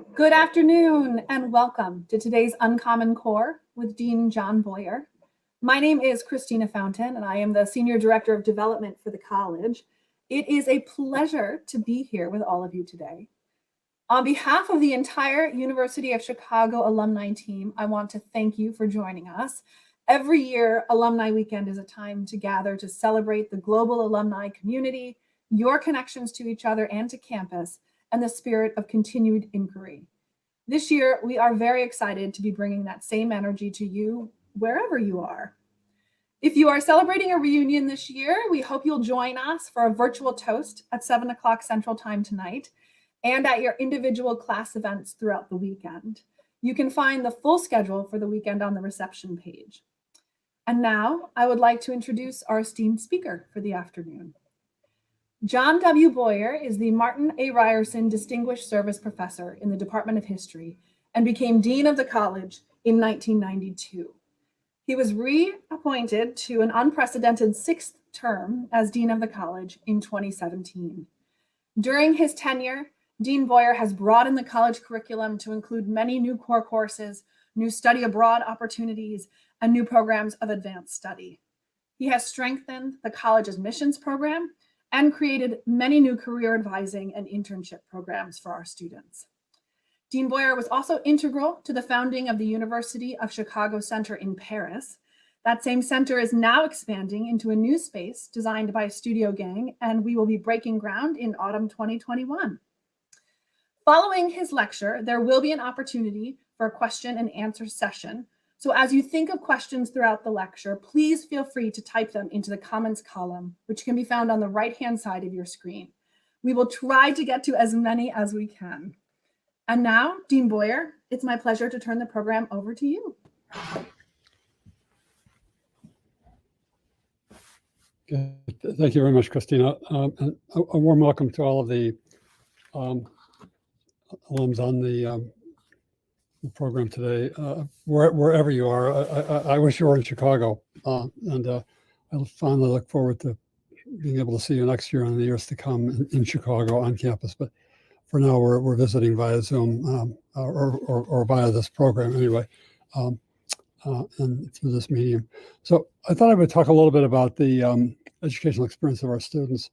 Good afternoon and welcome to today's UnCommon Core with Dean John Boyer. My name is Christina Fountain and I am the Senior Director of Development for the college. It is a pleasure to be here with all of you today. On behalf of the entire University of Chicago alumni team, I want to thank you for joining us. Every year, Alumni Weekend is a time to gather to celebrate the global alumni community, your connections to each other and to campus, and the spirit of continued inquiry. This year, we are very excited to be bringing that same energy to you wherever you are. If you are celebrating a reunion this year, we hope you'll join us for a virtual toast at 7 o'clock Central Time tonight and at your individual class events throughout the weekend. You can find the full schedule for the weekend on the reception page. And now I would like to introduce our esteemed speaker for the afternoon. John W. Boyer is the Martin A. Ryerson Distinguished Service Professor in the Department of History and became Dean of the College in 1992. He was reappointed to an unprecedented 6th term as Dean of the College in 2017. During his tenure, Dean Boyer has broadened the college curriculum to include many new core courses, new study abroad opportunities, and new programs of advanced study. He has strengthened the college's missions program and created many new career advising and internship programs for our students. Dean Boyer was also integral to the founding of the University of Chicago Center in Paris. That same center is now expanding into a new space designed by a studio gang, and we will be breaking ground in autumn 2021. Following his lecture, there will be an opportunity for a question and answer session. So as you think of questions throughout the lecture, please feel free to type them into the comments column, which can be found on the right-hand side of your screen. We will try to get to as many as we can. And now, Dean Boyer, it's my pleasure to turn the program over to you. Good. Thank you very much, Christina. And a warm welcome to all of the alums on the program today, wherever you are. I wish you were in Chicago, and I finally look forward to being able to see you next year and the years to come in Chicago on campus. But for now, we're visiting via Zoom or via this program anyway, and through this medium. So I thought I would talk a little bit about the educational experience of our students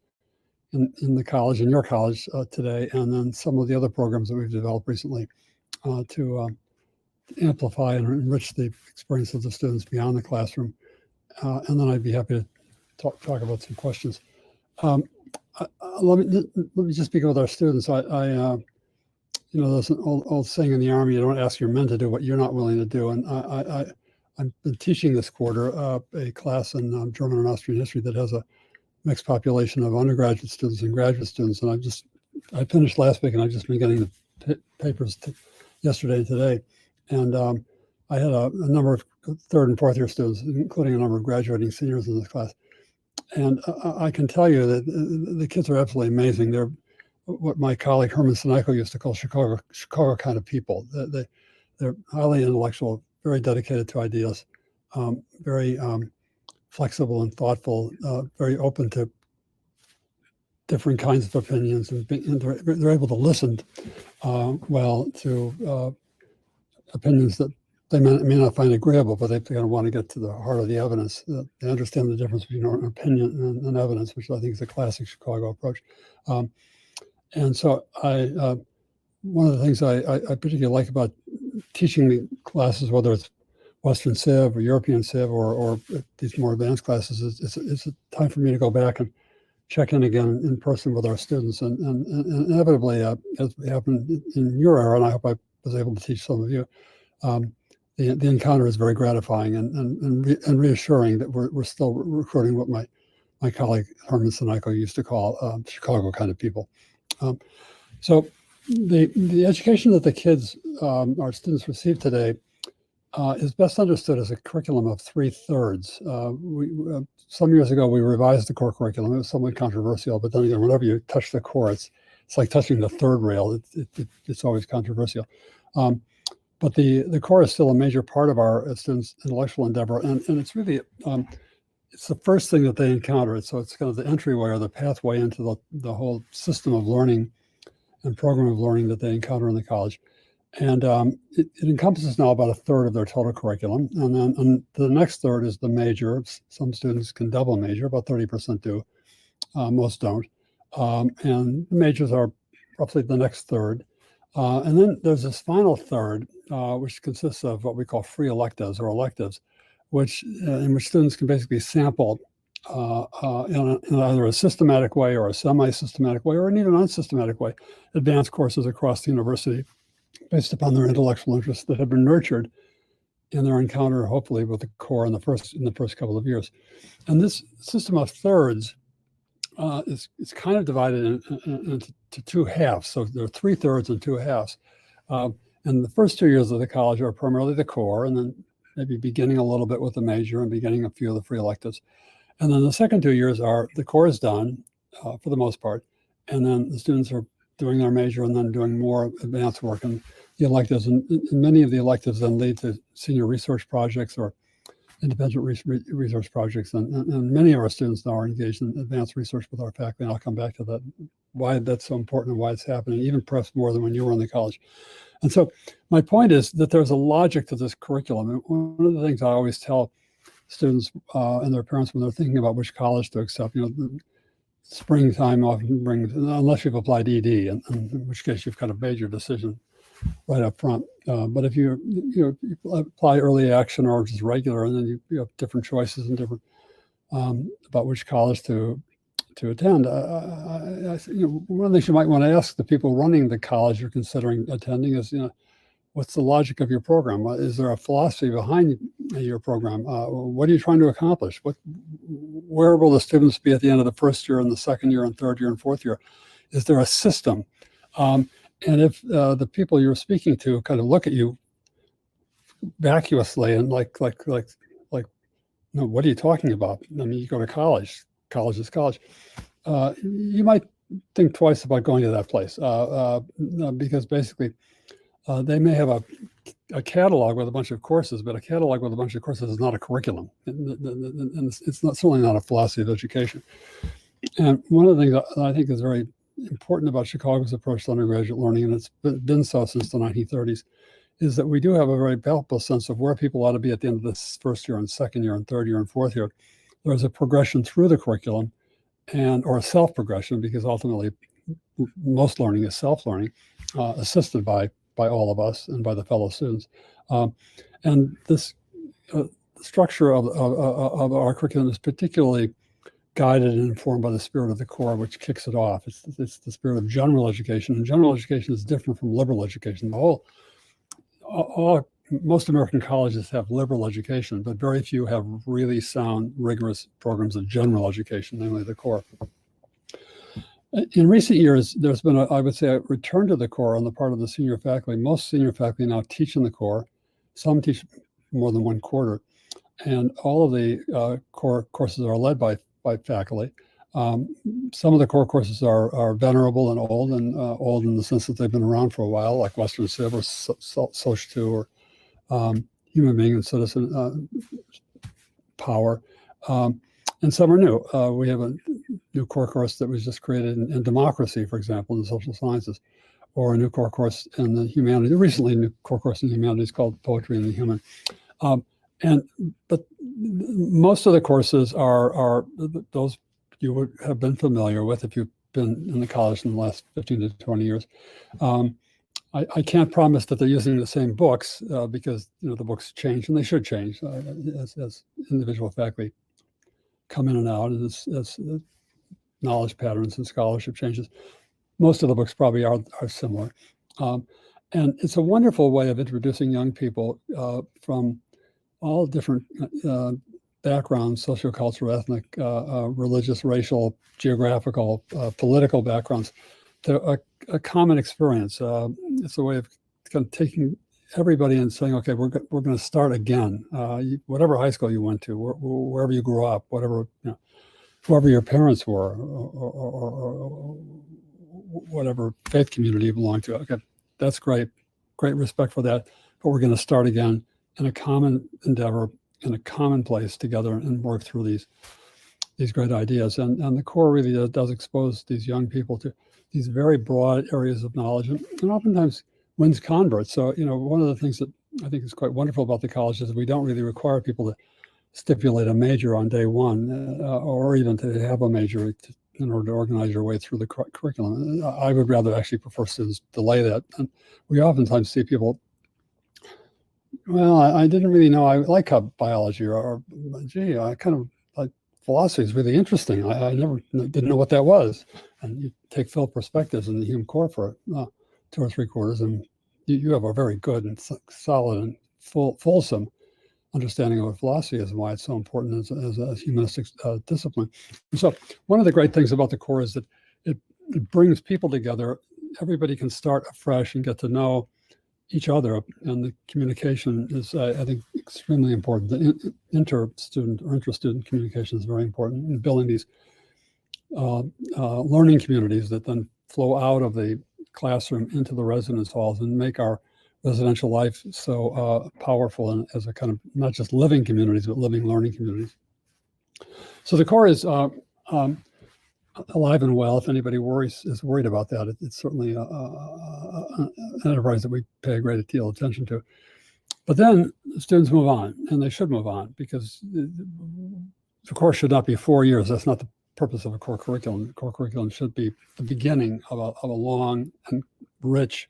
in the college, in your college today, and then some of the other programs that we've developed recently to amplify and enrich the experience of the students beyond the classroom. And then I'd be happy to talk about some questions. Let me just speak with our students. You know, there's an old saying in the Army, you don't ask your men to do what you're not willing to do. And I've been teaching this quarter a class in German and Austrian history that has a mixed population of undergraduate students and graduate students. And I finished last week and I've just been getting the papers yesterday and today. And I had a number of 3rd and 4th year students, including a number of graduating seniors in this class. And I can tell you that the kids are absolutely amazing. They're what my colleague Herman Sinaico used to call Chicago kind of people. They're highly intellectual, very dedicated to ideas, very flexible and thoughtful, very open to different kinds of opinions, and they're able to listen well to opinions that they may not find agreeable, but they're going to want to get to the heart of the evidence. They understand the difference between an opinion and evidence, which I think is a classic Chicago approach. And so one of the things I particularly like about teaching the classes, whether it's Western Civ or European Civ or these more advanced classes, it's a time for me to go back and check in again in person with our students. And inevitably, as happened in your era, and I hope I was able to teach some of you, the encounter is very gratifying and reassuring that we're still recruiting what my colleague Herman Sinaico used to call Chicago kind of people. So the education that the kids, our students receive today, is best understood as a curriculum of 3/3. Some years ago, we revised the core curriculum. It was somewhat controversial, but then again, whenever you touch the core, it's like touching the third rail. It's always controversial. But the core is still a major part of our students' intellectual endeavor, and it's really it's the first thing that they encounter. So it's kind of the entryway or the pathway into the whole system of learning and program of learning that they encounter in the college. And it encompasses now about a third of their total curriculum. And then the next third is the major. Some students can double major, about 30% do. Most don't. And the majors are roughly the next third. And then there's this final third, which consists of what we call free electives or electives, in which students can basically sample in either a systematic way or a semi-systematic way or an even unsystematic way, advanced courses across the university based upon their intellectual interests that have been nurtured in their encounter, hopefully, with the core in the first couple of years. And this system of thirds is kind of divided into two halves. So there are 3/3 and 2/2. And the first 2 years of the college are primarily the core, and then maybe beginning a little bit with the major and beginning a few of the free electives. And then the second 2 years are the core is done for the most part, and then the students are doing their major and then doing more advanced work in the electives. And many of the electives then lead to senior research projects or independent research projects. And many of our students now are engaged in advanced research with our faculty. And I'll come back to that, why that's so important and why it's happening, even perhaps more than when you were in the college. And so my point is that there's a logic to this curriculum. And one of the things I always tell students and their parents when they're thinking about which college to accept, springtime often brings, unless you've applied ED, in which case you've kind of made your decision right up front. But if you apply early action or just regular, and then you have different choices and different about which college to attend. One of the things you might want to ask the people running the college you're considering attending is, what's the logic of your program? Is there a philosophy behind your program? What are you trying to accomplish? Where will the students be at the end of the first year and the second year and third year and fourth year? Is there a system? And if the people you're speaking to kind of look at you vacuously and like, no, what are you talking about? I mean, you go to college. College is college. You might think twice about going to that place because basically they may have a catalog with a bunch of courses, but a catalog with a bunch of courses is not a curriculum, and it's certainly not a philosophy of education. And one of the things that I think is very important about Chicago's approach to undergraduate learning, and it's been so since the 1930s, is that we do have a very palpable sense of where people ought to be at the end of this first year and second year and third year and fourth year. There's a progression through the curriculum or a self-progression, because ultimately most learning is self-learning, assisted by all of us and by the fellow students. And this structure of our curriculum is particularly guided and informed by the spirit of the core, which kicks it off. It's the spirit of general education, and general education is different from liberal education. Most American colleges have liberal education, but very few have really sound, rigorous programs of general education, namely the core. In recent years, there's been, I would say, a return to the core on the part of the senior faculty. Most senior faculty now teach in the core. Some teach more than one quarter. And all of the core courses are led by faculty. Some of the core courses are venerable and old in the sense that they've been around for a while, like Western Civ or Social 2 or Human Being and Citizen Power. And some are new. We have a new core course that was just created in democracy, for example, in the social sciences, or a new core course in the humanities, recently a new core course in humanities called Poetry and the Human. But most of the courses are those you would have been familiar with if you've been in the college in the last 15 to 20 years. I can't promise that they're using the same books because the books change, and they should change as individual faculty come in and out as knowledge patterns and scholarship changes. Most of the books probably are similar. And it's a wonderful way of introducing young people from all different backgrounds, sociocultural, ethnic, religious, racial, geographical, political backgrounds, to a common experience. It's a way of kind of taking everybody and saying, okay, we're going to start again. Whatever high school you went to, wherever you grew up, whoever your parents were, or whatever faith community you belong to. Okay, that's great. Great respect for that. But we're going to start again in a common endeavor, in a common place together, and work through these great ideas. And the core really does expose these young people to these very broad areas of knowledge, and oftentimes wins converts. So, one of the things that I think is quite wonderful about the college is we don't really require people to stipulate a major on day one, or even to have a major in order to organize your way through the curriculum. I would rather actually prefer students delay that. And we oftentimes see people, well, I didn't really know I like biology, or gee, I kind of like philosophy is really interesting. I never didn't know what that was. And you take Phil perspectives in the human core for 2 or 3 quarters, and you have a very good and solid and fulsome understanding of what philosophy is and why it's so important as a humanistic discipline. And so one of the great things about the core is that it brings people together. Everybody can start afresh and get to know each other, and the communication is, I think, extremely important. The inter-student or intra-student communication is very important in building these learning communities that then flow out of the classroom into the residence halls and make our residential life so powerful, and as a kind of not just living communities, but living learning communities. So the core is alive and well. If anybody is worried about that, it's certainly an enterprise that we pay a great deal of attention to. But then students move on, and they should move on, because the course should not be 4 years. That's not the purpose of a core curriculum. The core curriculum should be the beginning of a long and rich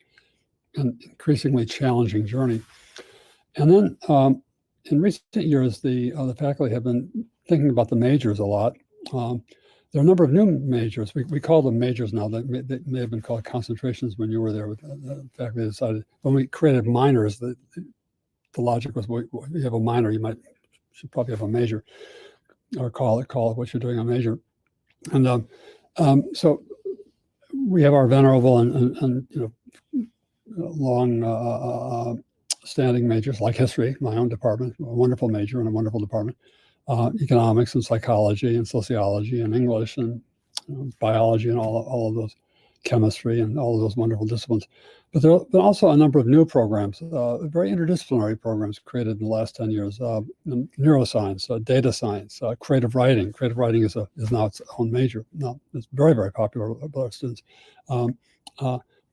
and increasingly challenging journey. And then in recent years, the faculty have been thinking about the majors a lot. There are a number of new majors. We call them majors now. They may have been called concentrations when you were there. The faculty decided, when we created minors, the logic was, if you have a minor, should probably have a major, or call it what you're doing a major. And so we have our venerable and long standing majors like history, my own department, a wonderful major and a wonderful department, economics and psychology and sociology and English and biology and all of those, chemistry and all of those wonderful disciplines. But there have been also a number of new programs, very interdisciplinary programs created in the last 10 years, neuroscience, data science, creative writing. Creative writing is now its own major. Now it's very, very popular with our students.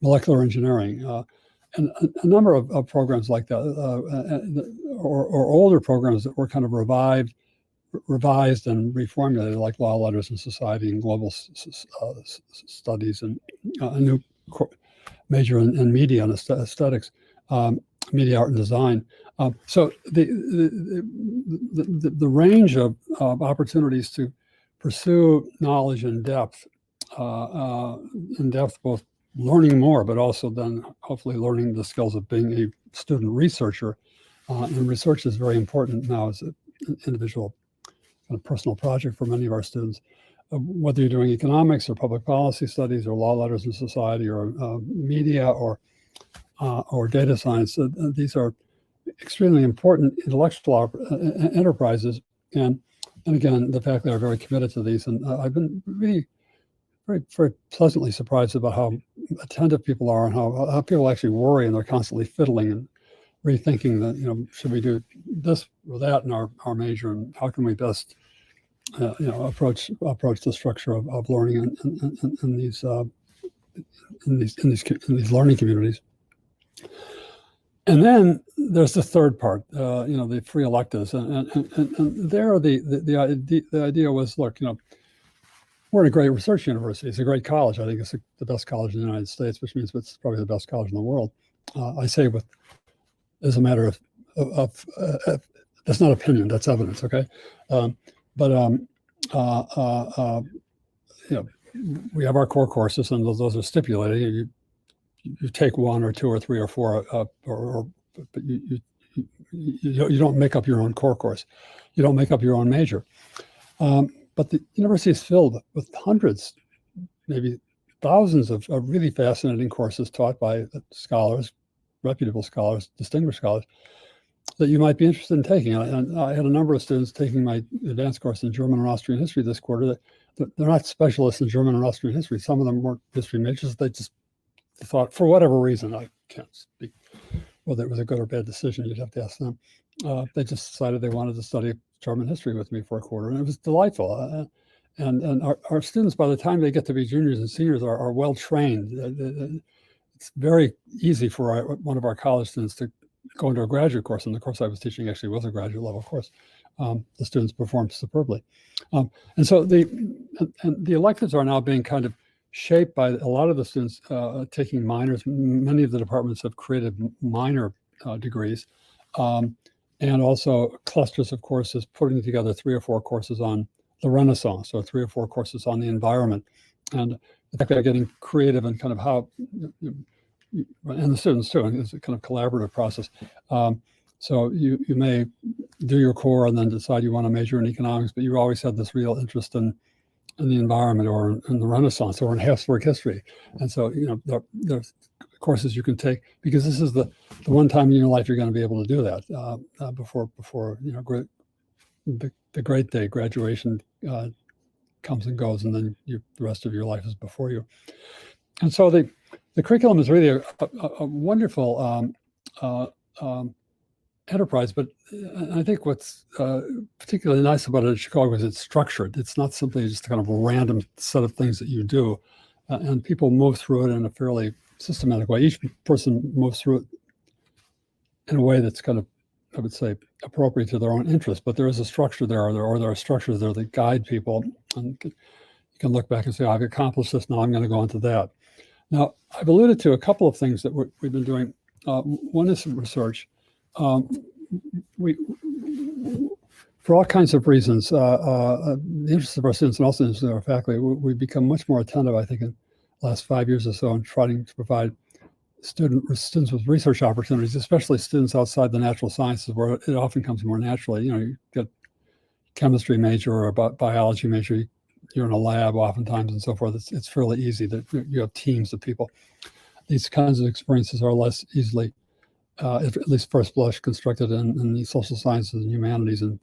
Molecular engineering, and a number of programs like that, or older programs that were kind of revised and reformulated, like law, letters, and society, and global studies, and a new major in media and aesthetics, media, art, and design. So the range of opportunities to pursue knowledge in depth, both learning more, but also then hopefully learning the skills of being a student researcher. And research is very important now as an individual kind of personal project for many of our students. Whether you're doing economics or public policy studies or law, letters, and society, or media, or data science, these are extremely important intellectual enterprises. And again, the faculty are very committed to these. And I've been really very, very pleasantly surprised about how attentive people are, and how people actually worry, and they're constantly fiddling and rethinking that, should we do this or that in our major, and how can we best approach the structure of learning in these learning communities. And then there's the third part, the free electives, and there the idea was, look, we're in a great research university. It's a great college. I think it's the best college in the United States, which means it's probably the best college in the world. I say as a matter of that's not opinion, that's evidence. Okay. We have our core courses, and those are stipulated. You take 1 or 2 or 3 or 4, but you don't make up your own core course. You don't make up your own major. But the university is filled with hundreds, maybe thousands of really fascinating courses taught by scholars, reputable scholars, distinguished scholars, that you might be interested in taking. And I had a number of students taking my advanced course in German and Austrian history this quarter. They're not specialists in German and Austrian history. Some of them weren't history majors. They just thought, for whatever reason, I can't speak whether it was a good or bad decision, you'd have to ask them. They just decided they wanted to study German history with me for a quarter, and it was delightful. And our students, by the time they get to be juniors and seniors, are well trained. It's very easy for one of our college students to go into a graduate course, and the course I was teaching actually was a graduate level course. The students performed superbly. And so the electives are now being kind of shaped by a lot of the students taking minors. Many of the departments have created minor degrees, and also clusters of courses, putting together 3 or 4 courses on the Renaissance, or 3 or 4 courses on the environment. And I think they're getting creative in kind of how, and the students too, and it's a kind of collaborative process. So you may do your core and then decide you want to major in economics, but you always had this real interest in the environment, or in the Renaissance, or in Habsburg history. And so, there's courses you can take, because this is the one time in your life you're going to be able to do that before the great day, graduation, comes and goes, and then the rest of your life is before you. And so the curriculum is really a wonderful enterprise, but I think what's particularly nice about it at Chicago is it's structured. It's not simply just kind of a random set of things that you do, and people move through it in a fairly systematic way. Each person moves through it in a way that's kind of, I would say, appropriate to their own interest, but there is a structure there, or there are structures there that guide people, and you can look back and say, I've accomplished this, now I'm going to go into that. Now, I've alluded to a couple of things that we've been doing. One is research. We, for all kinds of reasons, the interests of our students and also the interests of our faculty, we've become much more attentive, I think, in the last 5 years or so, in trying to provide students with research opportunities, especially students outside the natural sciences, where it often comes more naturally. You get chemistry major or a biology major, you're in a lab oftentimes and so forth. It's fairly easy that you have teams of people. These kinds of experiences are less easily, at least first blush, constructed in the social sciences and humanities and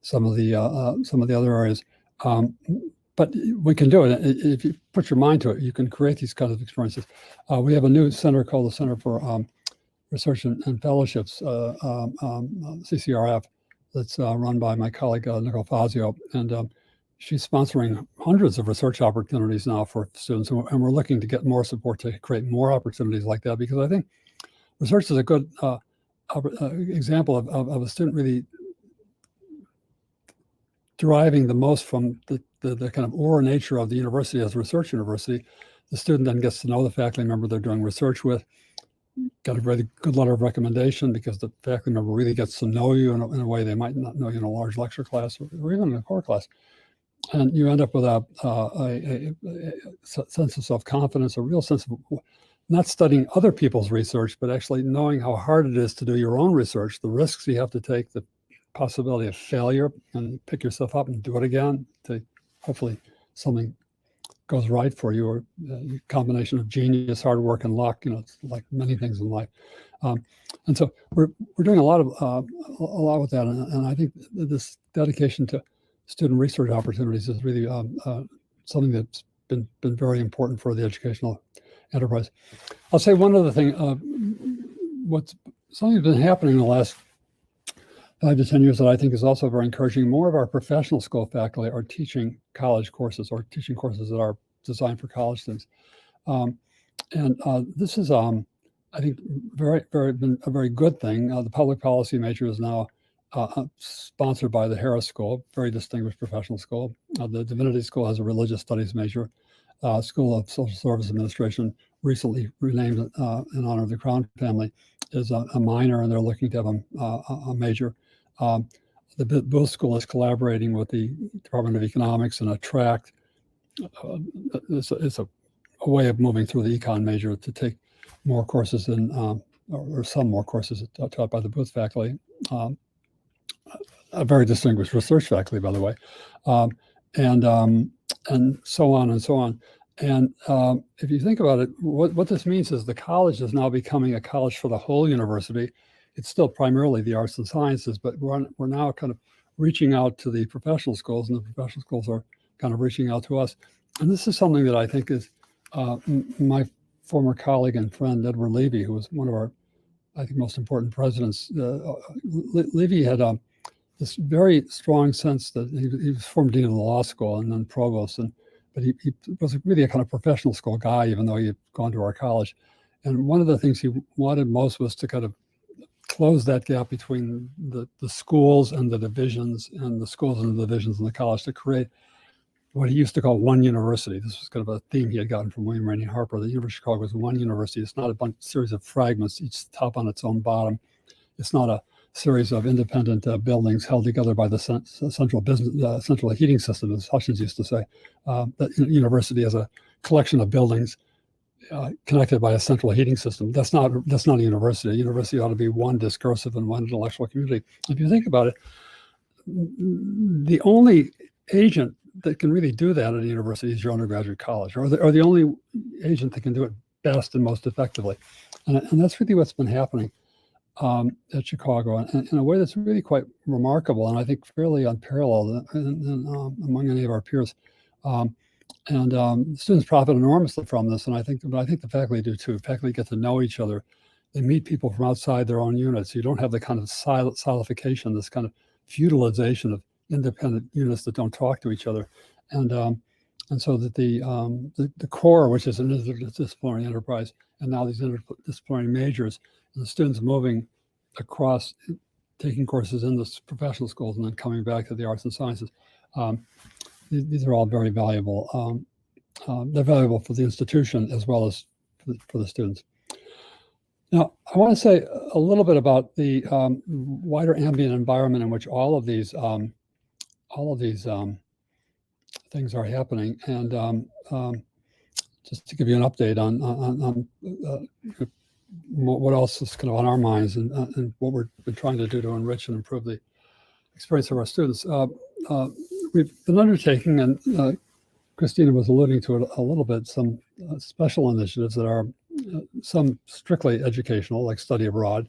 some of the other areas. But we can do it. If you put your mind to it, you can create these kinds of experiences. We have a new center called the Center for Research and Fellowships, CCRF, that's run by my colleague, Nicole Fazio. And she's sponsoring hundreds of research opportunities now for students. And we're looking to get more support to create more opportunities like that, because I think research is a good example of a student really deriving the most from the kind of aura nature of the university as a research university. The student then gets to know the faculty member they're doing research with, got a very good letter of recommendation, because the faculty member really gets to know you in a way they might not know you in a large lecture class or even in a core class. And you end up with a sense of self-confidence, a real sense of not studying other people's research, but actually knowing how hard it is to do your own research, the risks you have to take, the possibility of failure, and pick yourself up and do it again to hopefully something goes right for you, or a combination of genius, hard work, and luck. It's like many things in life. And so we're doing a lot with that, and I think this dedication to student research opportunities is really something that's been very important for the educational enterprise. I'll say one other thing. Something that's been happening in the last 5 to 10 years that I think is also very encouraging. More of our professional school faculty are teaching college courses, or teaching courses that are designed for college students. This is, I think, been a very good thing. The public policy major is now sponsored by the Harris School, very distinguished professional school. The Divinity School has a religious studies major. School of Social Service Administration, recently renamed in honor of the Crown family, is a minor, and they're looking to have a major. The Booth School is collaborating with the Department of Economics and a track. It's a way of moving through the econ major to take more courses or some more courses taught by the Booth faculty. A very distinguished research faculty, by the way, and so on and so on. And if you think about it, what this means is the college is now becoming a college for the whole university. It's still primarily the arts and sciences, but we're now kind of reaching out to the professional schools, and the professional schools are kind of reaching out to us. And this is something that I think is my former colleague and friend, Edward Levy, who was one of our, I think, most important presidents. Levy had this very strong sense that he was former dean of the law school and then provost, but he was really a kind of professional school guy, even though he had gone to our college. And one of the things he wanted most was to kind of close that gap between the schools and the divisions, and the schools and the divisions in the college, to create what he used to call one university. This was kind of a theme he had gotten from William Rainey Harper. The University of Chicago was one university. It's not a series of fragments, each top on its own bottom. It's not a series of independent buildings held together by the central heating system, as Hutchins used to say. That university is a collection of buildings connected by a central heating system. That's not a university. A university ought to be one discursive and one intellectual community. If you think about it, the only agent that can really do that at a university is your undergraduate college, or the only agent that can do it best and most effectively. And that's really what's been happening at Chicago, and in a way that's really quite remarkable, and I think fairly unparalleled among any of our peers. Students profit enormously from this, and I think the faculty do too. Faculty get to know each other. They meet people from outside their own units. You don't have the kind of solidification, this kind of feudalization of independent units that don't talk to each other, and so that the core, which is an interdisciplinary enterprise, and now these interdisciplinary majors, and the students moving across, taking courses in the professional schools and then coming back to the arts and sciences. These are all very valuable. They're valuable for the institution as well as for the students. Now, I want to say a little bit about the wider ambient environment in which all of these things are happening, and just to give you an update on what else is kind of on our minds, and what we've been trying to do to enrich and improve the experience of our students. We've been undertaking, and Christina was alluding to it a little bit, some special initiatives that are some strictly educational, like study abroad,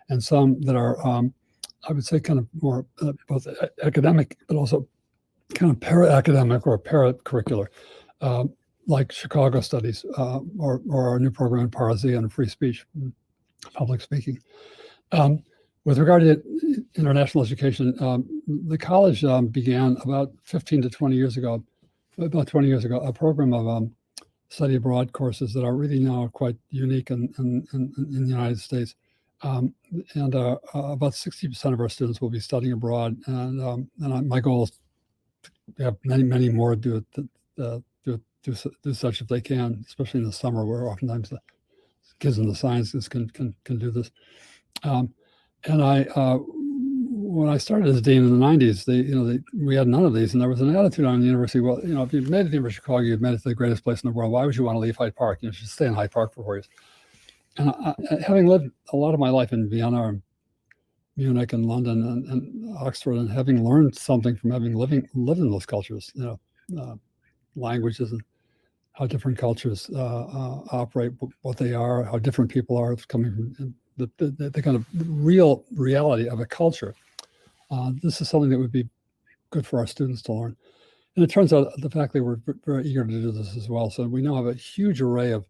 and some that are, I would say, kind of more both academic, but also kind of para-academic or para-curricular, like Chicago Studies, or our new program in Parasi on free speech, public speaking. With regard to international education, the college began about 15 to 20 years ago, a program of study abroad courses that are really now quite unique in the United States. And about 60% of our students will be studying abroad. And my goal is to have many more do such if they can, especially in the summer, where oftentimes the kids in the sciences can do this. And when I started as dean in the 90s, we had none of these, and there was an attitude on the university. Well, if you've made it to the University of Chicago, you've made it to the greatest place in the world. Why would you want to leave Hyde Park? You should stay in Hyde Park for 4 years. And having lived a lot of my life in Vienna, and Munich, and London, and Oxford, and having learned something from having lived in those cultures, languages and how different cultures operate, what they are, how different people are coming from. The kind of real reality of a culture. This is something that would be good for our students to learn. And it turns out the faculty were very eager to do this as well. So we now have a huge array of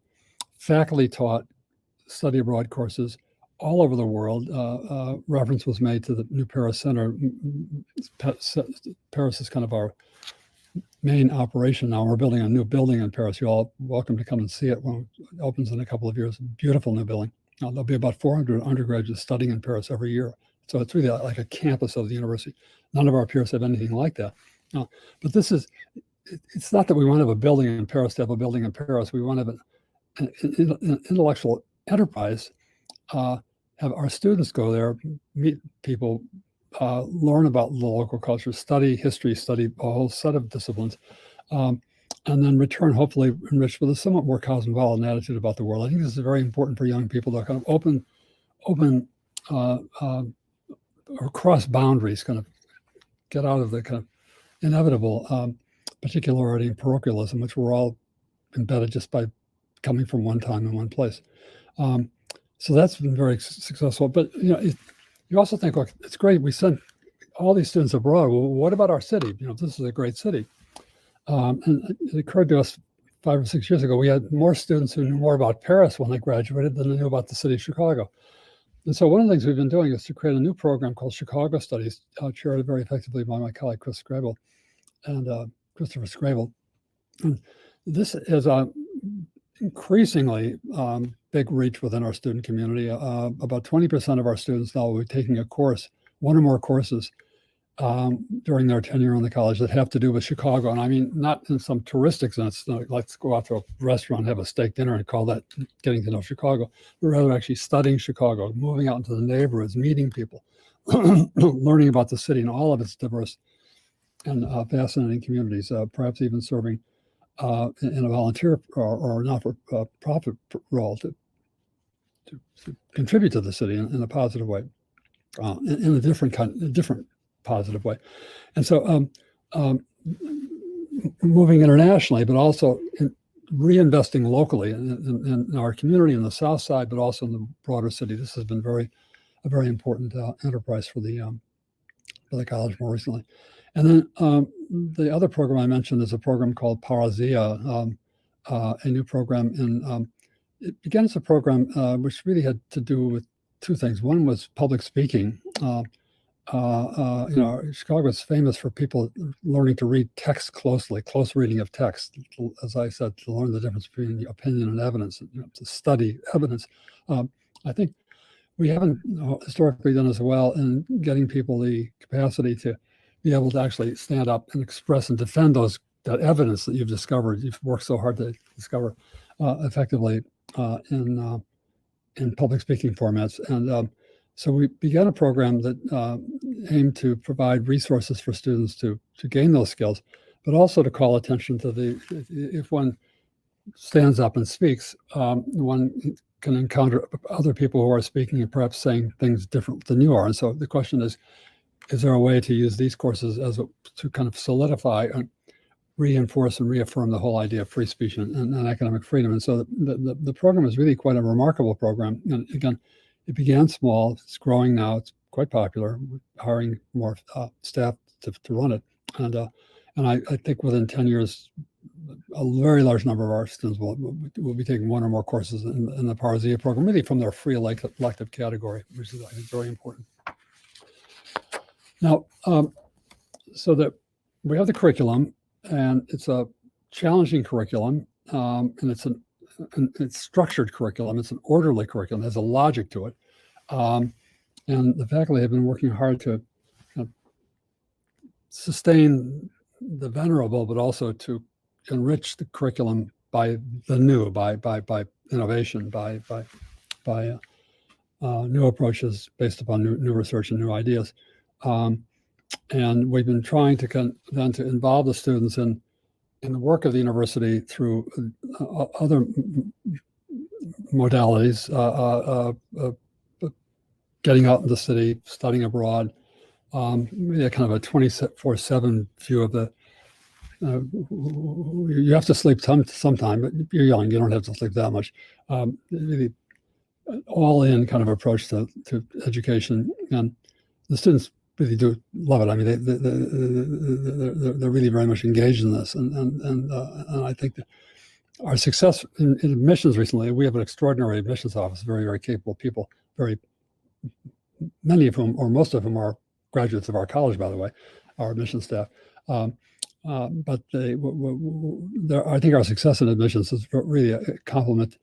faculty taught study abroad courses all over the world. Reference was made to the new Paris Center. Paris is kind of our main operation now. We're building a new building in Paris. You're all welcome to come and see it when it opens in a couple of years. Beautiful new building. There'll be about 400 undergraduates studying in Paris every year. So it's really like a campus of the university. None of our peers have anything like that. But it's not that we want to have a building in Paris to have a building in Paris. We want to have an intellectual enterprise, have our students go there, meet people, learn about the local culture, study history, study a whole set of disciplines, and then return, hopefully enriched with a somewhat more cosmopolitan attitude about the world. I think this is very important for young people to kind of open or cross boundaries, kind of get out of the kind of inevitable particularity and parochialism, which we're all embedded just by coming from one time in one place. So that's been very successful. But you also think, look, it's great. We send all these students abroad. Well, what about our city? This is a great city. And it occurred to us 5 or 6 years ago, we had more students who knew more about Paris when they graduated than they knew about the city of Chicago. And so one of the things we've been doing is to create a new program called Chicago Studies, chaired very effectively by my colleague Chris Scrabble and Christopher Scrabble. And this is a increasingly big reach within our student community. About 20% of our students now will be taking a course, one or more courses during their tenure in the college that have to do with Chicago. And I mean, not in some touristic sense, like let's go out to a restaurant, have a steak dinner and call that getting to know Chicago, but rather actually studying Chicago, moving out into the neighborhoods, meeting people, learning about the city and all of its diverse and fascinating communities, perhaps even serving in a volunteer or not-for-profit role to contribute to the city in a positive way, in a different positive way. And so moving internationally, but also reinvesting locally in our community in the South Side, but also in the broader city. This has been a very important enterprise for the college more recently. And then the other program I mentioned is a program called Parazia, a new program. It began as a program which really had to do with two things. One was public speaking. Chicago is famous for people learning to read text closely, close reading of text. As I said, to learn the difference between opinion and evidence, to study evidence. I think we haven't historically done as well in getting people the capacity to be able to actually stand up and express and defend that evidence that you've discovered, you've worked so hard to discover effectively in public speaking formats. And so we began a program that aimed to provide resources for students to gain those skills, but also to call attention to if one stands up and speaks, one can encounter other people who are speaking and perhaps saying things different than you are. And so the question is there a way to use these courses to kind of solidify and reinforce and reaffirm the whole idea of free speech and academic freedom? And so the program is really quite a remarkable program. And again, it began small, it's growing now, it's quite popular, we're hiring more staff to run it. And I think within 10 years, a very large number of our students will be taking one or more courses in the Parazia program, really from their free elective category, which is, I think, very important. Now, so that we have the curriculum, and it's a challenging curriculum, and it's structured curriculum. It's an orderly curriculum. There's a logic to it, and the faculty have been working hard to sustain the venerable, but also to enrich the curriculum by the new, by innovation, by new approaches based upon new research and new ideas. And we've been trying to then to involve the students in the work of the university through other modalities, getting out in the city, studying abroad, really a kind of a 24/7 view of the. You have to sleep sometime, but you're young, you don't have to sleep that much. Really all-in kind of approach to education, and the students really do love it. I mean, they're really very much engaged in this, and I think that our success in admissions recently, we have an extraordinary admissions office, very, very capable people, many of whom, or most of whom, are graduates of our college, by the way, our admissions staff. But I think our success in admissions is really a compliment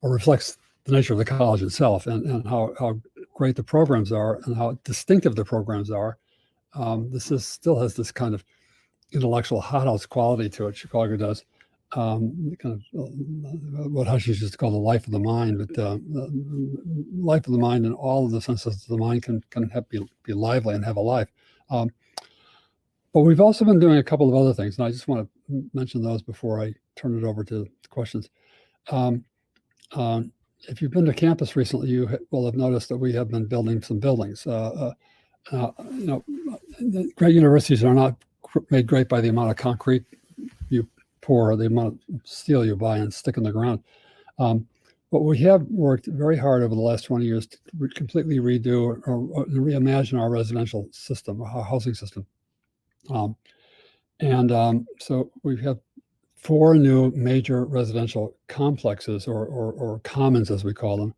or reflects the nature of the college itself and how great the programs are and how distinctive the programs are. This still has this kind of intellectual hothouse quality to it. Chicago does. Kind of what Hutchins used to call the life of the mind, but life of the mind and all of the senses of the mind can be lively and have a life. But we've also been doing a couple of other things, and I just want to mention those before I turn it over to questions. If you've been to campus recently, you will have noticed that we have been building some buildings. Great universities are not made great by the amount of concrete you pour, or the amount of steel you buy and stick in the ground. But we have worked very hard over the last 20 years to completely redo or reimagine our residential system, our housing system. So we have 4 new major residential complexes or commons, as we call them.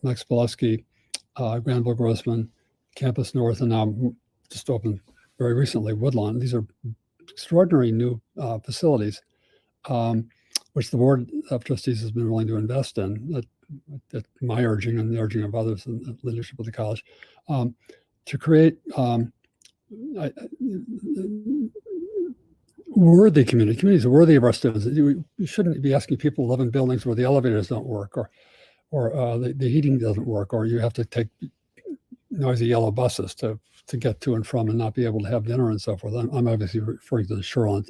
Max Pileski, Granville Grossman, Campus North, and now just opened very recently, Woodlawn. These are extraordinary new facilities, which the Board of Trustees has been willing to invest in, at my urging and the urging of others in the leadership of the college, to create worthy communities worthy of our students. We shouldn't be asking people to live in buildings where the elevators don't work, or the heating doesn't work, or you have to take noisy yellow buses to get to and from and not be able to have dinner and so forth. I'm obviously referring to the Shoreland.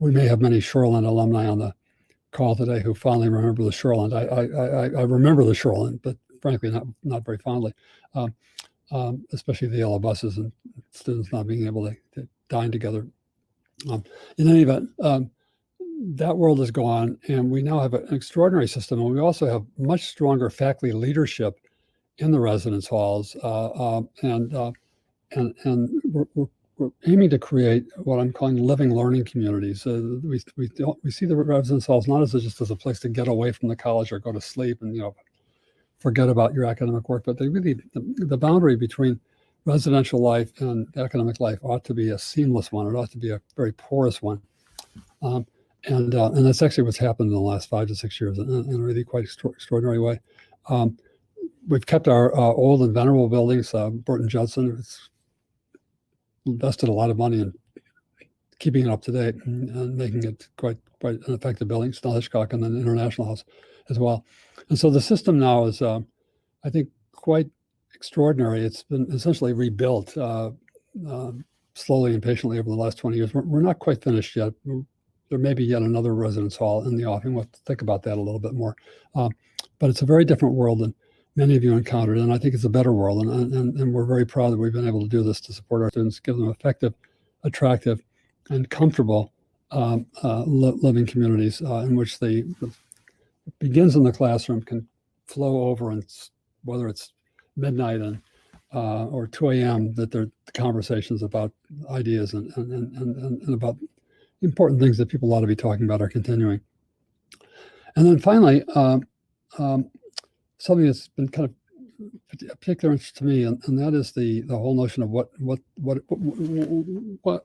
We may have many Shoreland alumni on the call today who fondly remember the Shoreland. I remember the Shoreland, but frankly, not very fondly, especially the yellow buses and students not being able to dine together. In any event, that world is gone, and we now have an extraordinary system, and we also have much stronger faculty leadership in the residence halls, and we're aiming to create what I'm calling living learning communities. We see the residence halls not as just as a place to get away from the college or go to sleep and forget about your academic work, but they really the boundary between residential life and academic life ought to be a seamless one. It ought to be a very porous one, and that's actually what's happened in the last 5 to 6 years in a really quite extraordinary way. We've kept our old and venerable buildings. Burton Judson has invested a lot of money in keeping it up to date and making it quite an effective building. Still Hitchcock and then the International House as well. And so the system now is, I think, quite extraordinary. It's been essentially rebuilt slowly and patiently over the last 20 years. We're not quite finished yet. There may be yet another residence hall in the offing. We'll have to think about that a little bit more. But it's a very different world than many of you encountered, and I think it's a better world. And we're very proud that we've been able to do this to support our students, give them effective, attractive, and comfortable living communities in which it begins in the classroom, can flow over, and whether it's midnight and or 2 a.m., that the conversations about ideas and about important things that people ought to be talking about are continuing. And then finally, something that's been kind of a particular interest to me, and that is the whole notion of what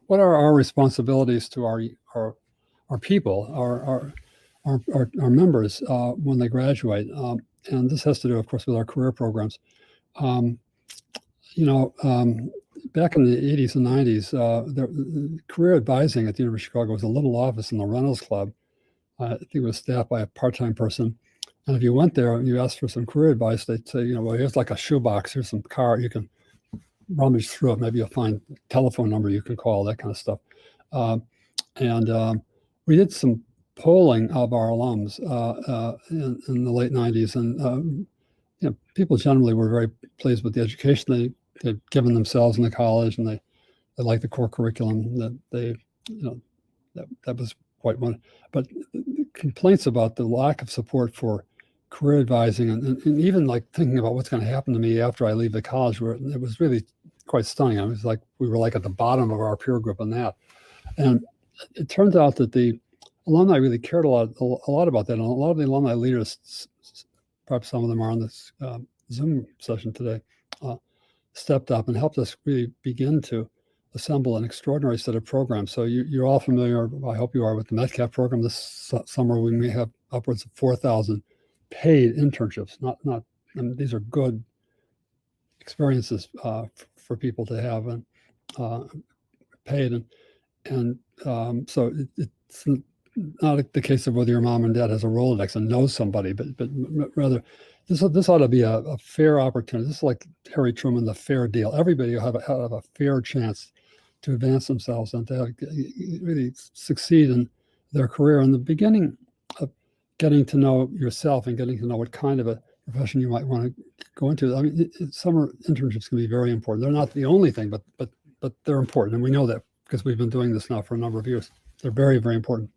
are our responsibilities to our people, our members when they graduate, and this has to do, of course, with our career programs. Back in the 80s and 90s, the career advising at the University of Chicago was a little office in the Reynolds Club. I think it was staffed by a part-time person. And if you went there and you asked for some career advice, they'd say, well, here's like a shoebox, here's some car, you can rummage through it. Maybe you'll find a telephone number you can call, that kind of stuff. We did some polling of our alums in the late 90s. And people generally were very pleased with the education they'd given themselves in the college, and they liked the core curriculum that that was quite one. But complaints about the lack of support for career advising and even like thinking about what's going to happen to me after I leave the college, it was really quite stunning. It was like we were like at the bottom of our peer group on that. And it turns out that the alumni really cared a lot about that. And a lot of the alumni leaders, perhaps some of them are on this Zoom session today, stepped up and helped us really begin to assemble an extraordinary set of programs. So you're all familiar, I hope you are, with the METCAP program. This summer we may have upwards of 4,000 paid internships. These are good experiences for people to have and paid. And so it's not the case of whether your mom and dad has a Rolodex and knows somebody, but rather this ought to be a fair opportunity. This is like Harry Truman, the fair deal. Everybody will have a fair chance to advance themselves and to really succeed in their career. In the beginning of getting to know yourself and getting to know what kind of a profession you might want to go into. I mean, summer internships can be very important. They're not the only thing, but they're important, and we know that because we've been doing this now for a number of years. They're very, very important.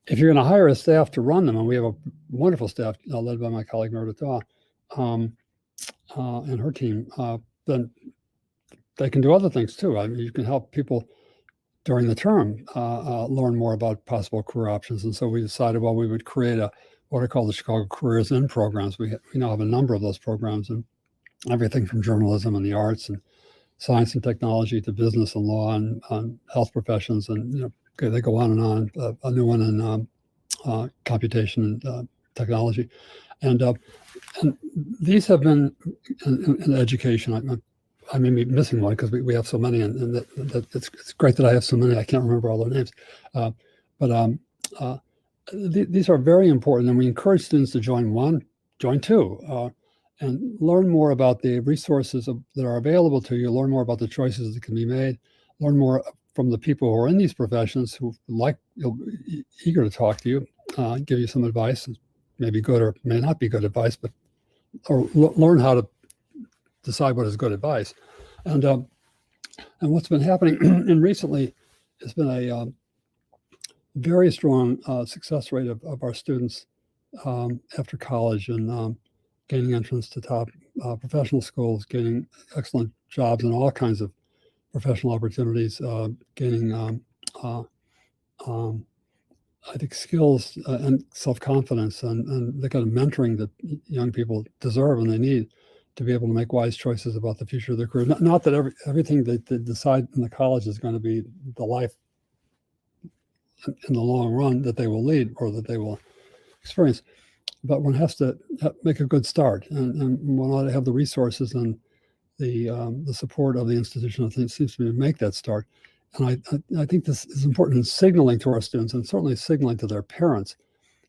If you're going to hire a staff to run them, and we have a wonderful staff led by my colleague Meredith Daw and her team, then they can do other things too. I mean, you can help people during the term learn more about possible career options. And so we decided, well, we would create what are called the Chicago Careers In programs. We now have a number of those programs, and everything from journalism and the arts and science and technology to business and law and health professions, and they go on and on. A new one in computation and technology, and these have been in education. I may be missing one because we have so many, and it's great that I have so many. I can't remember all their names, but these are very important, and we encourage students to join one, join two, and learn more about the resources that are available to you, learn more about the choices that can be made, learn more from the people who are in these professions who eager to talk to you, give you some advice, maybe good or may not be good advice, but or learn how to decide what is good advice. And what's been happening and recently has been a very strong success rate of our students after college and gaining entrance to top professional schools, gaining excellent jobs in all kinds of professional opportunities, gaining I think skills and self-confidence and the kind of mentoring that young people deserve and they need to be able to make wise choices about the future of their career. Not that everything they decide in the college is going to be the life in the long run that they will lead or that they will experience, but one has to make a good start, and one ought to have the resources and the support of the institution, I think, seems to me to make that start. And I think this is important in signaling to our students, and certainly signaling to their parents,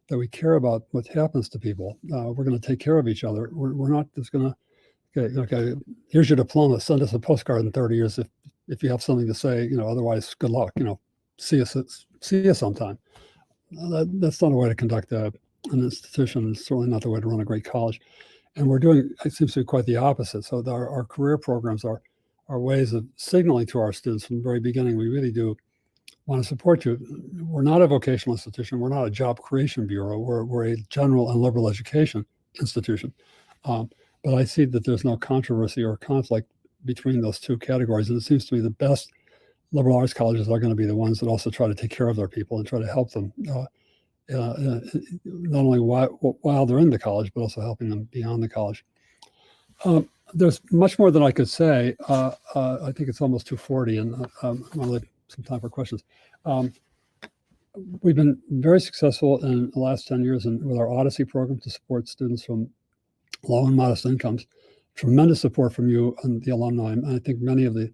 that we care about what happens to people. We're going to take care of each other. We're not just going to, okay, here's your diploma, send us a postcard in 30 years if you have something to say, otherwise good luck, see you sometime. That's not a way to conduct an institution. It's certainly not the way to run a great college. And we're doing, it seems to be quite the opposite. So our career programs are ways of signaling to our students from the very beginning, we really do want to support you. We're not a vocational institution. We're not a job creation bureau. We're a general and liberal education institution. But I see that there's no controversy or conflict between those two categories. And it seems to me the best liberal arts colleges are going to be the ones that also try to take care of their people and try to help them, not only while they're in the college, but also helping them beyond the college. There's much more than I could say. I think it's almost 2:40, and I'm going to leave some time for questions. We've been very successful in the last 10 years with our Odyssey program to support students from low and modest incomes. Tremendous support from you and the alumni. And I think many of the